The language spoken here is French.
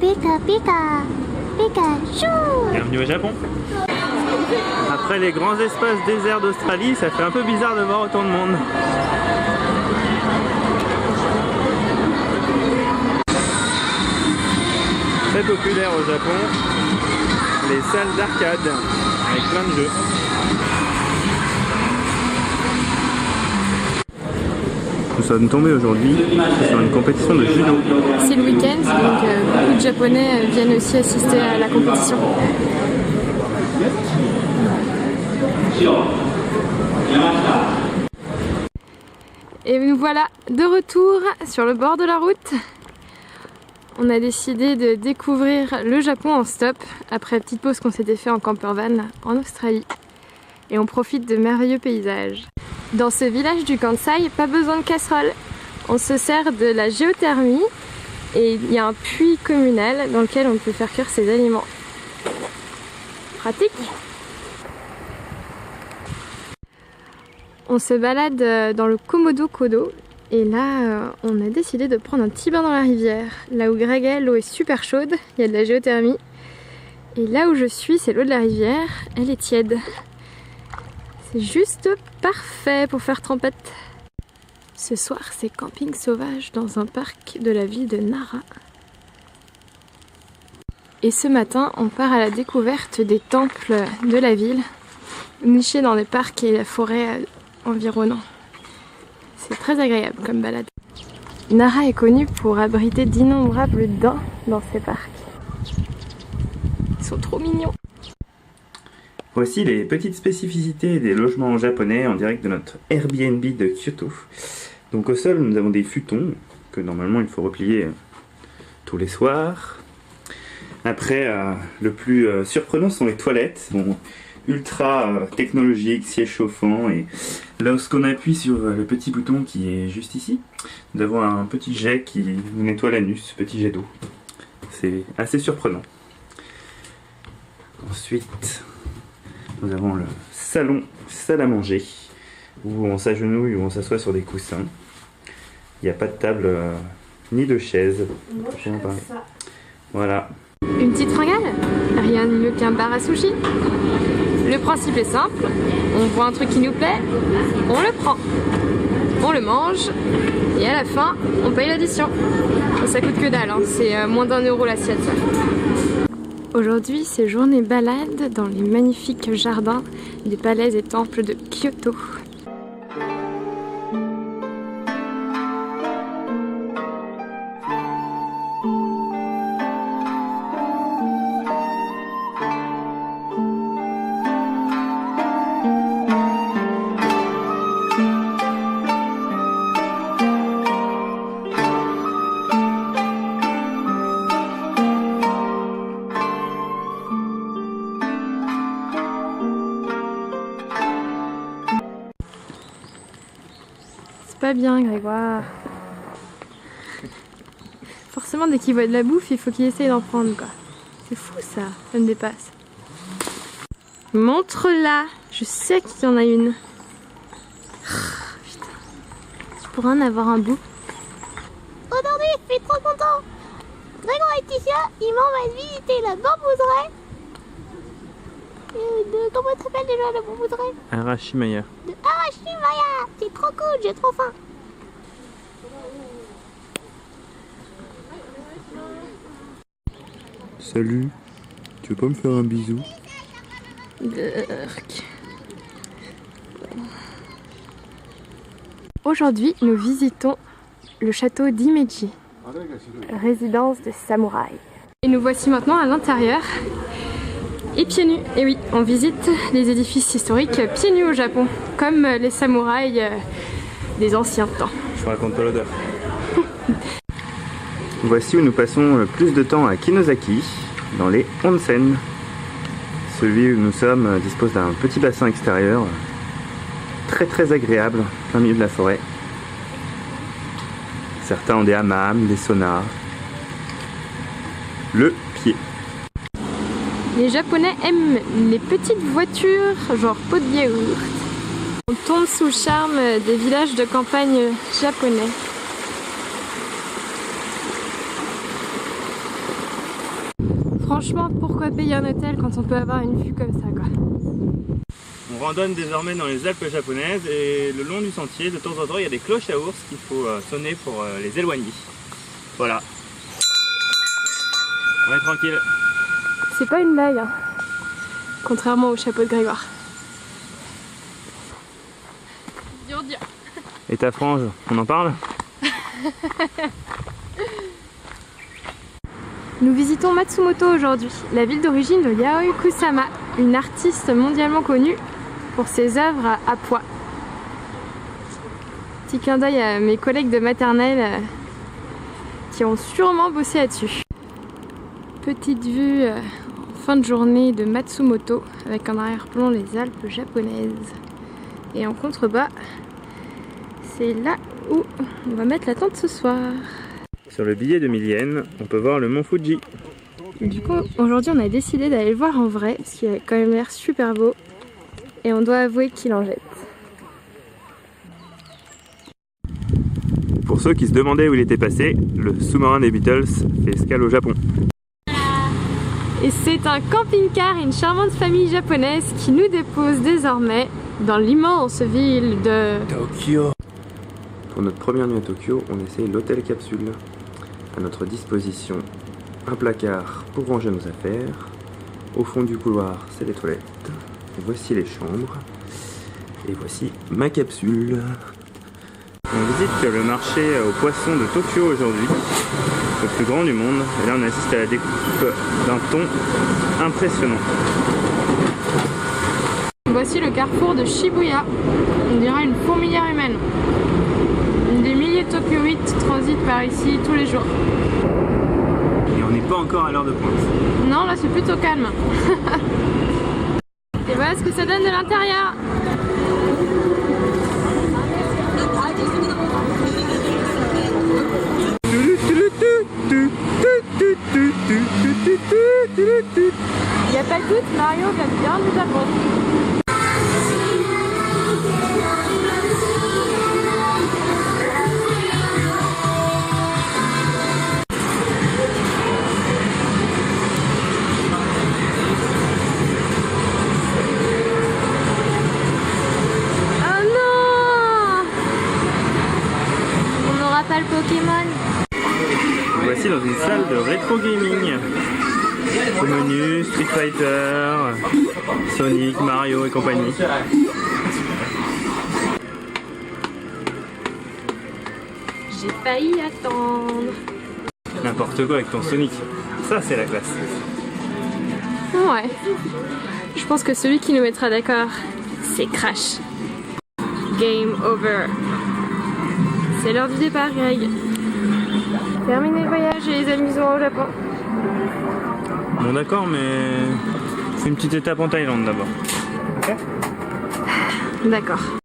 Pika Pika Pikachu. Bienvenue au Japon. Après les grands espaces déserts d'Australie, ça fait un peu bizarre de voir autant de monde. Très populaire au Japon, les salles d'arcade avec plein de jeux. Nous sommes tombés aujourd'hui sur une compétition de judo. C'est le week-end, donc beaucoup de Japonais viennent aussi assister à la compétition. Et nous voilà de retour sur le bord de la route. On a décidé de découvrir le Japon en stop après la petite pause qu'on s'était fait en campervan en Australie. Et on profite de merveilleux paysages. Dans ce village du Kansai, pas besoin de casserole. On se sert de la géothermie et il y a un puits communal dans lequel on peut faire cuire ses aliments. Pratique. On se balade dans le Komodo-Kodo et là on a décidé de prendre un petit bain dans la rivière. Là où Greg est, l'eau est super chaude, il y a de la géothermie. Et là où je suis, c'est l'eau de la rivière, elle est tiède. C'est juste parfait pour faire trempette. Ce soir, c'est camping sauvage dans un parc de la ville de Nara. Et ce matin, on part à la découverte des temples de la ville, nichés dans les parcs et la forêt environnant. C'est très agréable comme balade. Nara est connue pour abriter d'innombrables daims dans ses parcs. Ils sont trop mignons. Voici les petites spécificités des logements japonais en direct de notre Airbnb de Kyoto. Donc au sol, nous avons des futons que normalement il faut replier tous les soirs. Après, le plus surprenant sont les toilettes. Bon, ultra technologiques, siège chauffant, et lorsqu'on appuie sur le petit bouton qui est juste ici, nous avons un petit jet qui nous nettoie l'anus, petit jet d'eau. C'est assez surprenant. Ensuite, nous avons le salon, salle à manger, où on s'agenouille, où on s'assoit sur des coussins. Il n'y a pas de table ni de chaise. Voilà. Une petite fringale? Rien de mieux qu'un bar à sushi. Le principe est simple, on voit un truc qui nous plaît, on le prend, on le mange, et à la fin, on paye l'addition. Ça coûte que dalle, hein. C'est moins d'1 € l'assiette. Aujourd'hui, c'est journée balade dans les magnifiques jardins des palais et temples de Kyoto. Pas bien, Grégoire. Forcément, dès qu'il voit de la bouffe, il faut qu'il essaye d'en prendre, quoi. C'est fou, ça me dépasse. Montre-la. Je sais qu'il y en a une. Putain. Je pourrais en avoir un bout. Aujourd'hui, je suis trop content. Grégoire et Ticia, ils m'emmènent visiter la bambouserie. Comment ça s'appelle déjà la bambouserie? Arashimaya. De Arashimaya. C'est trop cool, j'ai trop faim. Salut, tu veux pas me faire un bisou? Aujourd'hui, nous visitons le château d'Imeji, résidence des samouraïs. Et nous voici maintenant à l'intérieur. Et pieds nus, et oui, on visite les édifices historiques pieds nus au Japon, comme les samouraïs des anciens temps. Je raconte pas l'odeur. Voici où nous passons le plus de temps à Kinosaki, dans les onsen. Celui où nous sommes dispose d'un petit bassin extérieur, très agréable, plein milieu de la forêt. Certains ont des hammams, des saunas. Le pied. Les Japonais aiment les petites voitures, genre pot de yaourt. On tombe sous le charme des villages de campagne japonais. Franchement, pourquoi payer un hôtel quand on peut avoir une vue comme ça, quoi. On randonne désormais dans les Alpes japonaises et le long du sentier, de temps en temps, il y a des cloches à ours qu'il faut sonner pour les éloigner. Voilà. On est tranquille. C'est pas une blague, hein. Contrairement au chapeau de Grégoire. Dur. Et ta frange, on en parle? Nous visitons Matsumoto aujourd'hui, la ville d'origine de Yayoi Kusama, une artiste mondialement connue pour ses œuvres à poids. Petit clin d'œil à mes collègues de maternelle qui ont sûrement bossé là-dessus. Petite vue en fin de journée de Matsumoto avec en arrière-plan les Alpes japonaises. Et en contrebas, c'est là où on va mettre la tente ce soir. Sur le billet de 1000 yens, on peut voir le mont Fuji. Du coup, aujourd'hui on a décidé d'aller le voir en vrai, parce qu'il a quand même l'air super beau. Et on doit avouer qu'il en jette. Pour ceux qui se demandaient où il était passé, le sous-marin des Beatles fait escale au Japon. Et c'est un camping-car et une charmante famille japonaise qui nous dépose désormais dans l'immense ville de Tokyo. Pour notre première nuit à Tokyo, on essaye l'hôtel capsule. À notre disposition, un placard pour ranger nos affaires. Au fond du couloir, c'est les toilettes. Voici les chambres. Et voici ma capsule. On visite le marché aux poissons de Tokyo aujourd'hui, le plus grand du monde. Et là, on assiste à la découpe d'un thon impressionnant. Voici le carrefour de Shibuya. On dirait une fourmilière humaine. Des milliers de tokyoïtes transitent par ici tous les jours. Et on n'est pas encore à l'heure de pointe. Non, là c'est plutôt calme. Et voilà ce que ça donne de l'intérieur. Il n'y a pas de doute, Mario vient bien du Japon. Pas le Pokémon. Voici dans une salle de rétro gaming. Au menu, Street Fighter, Sonic, Mario et compagnie. J'ai failli attendre. N'importe quoi avec ton Sonic. Ça, c'est la classe. Ouais. Je pense que celui qui nous mettra d'accord, c'est Crash. Game over. C'est l'heure du départ, Greg. Terminer le voyage et les amusements au Japon. Bon d'accord, mais c'est une petite étape en Thaïlande d'abord. Ok ? D'accord.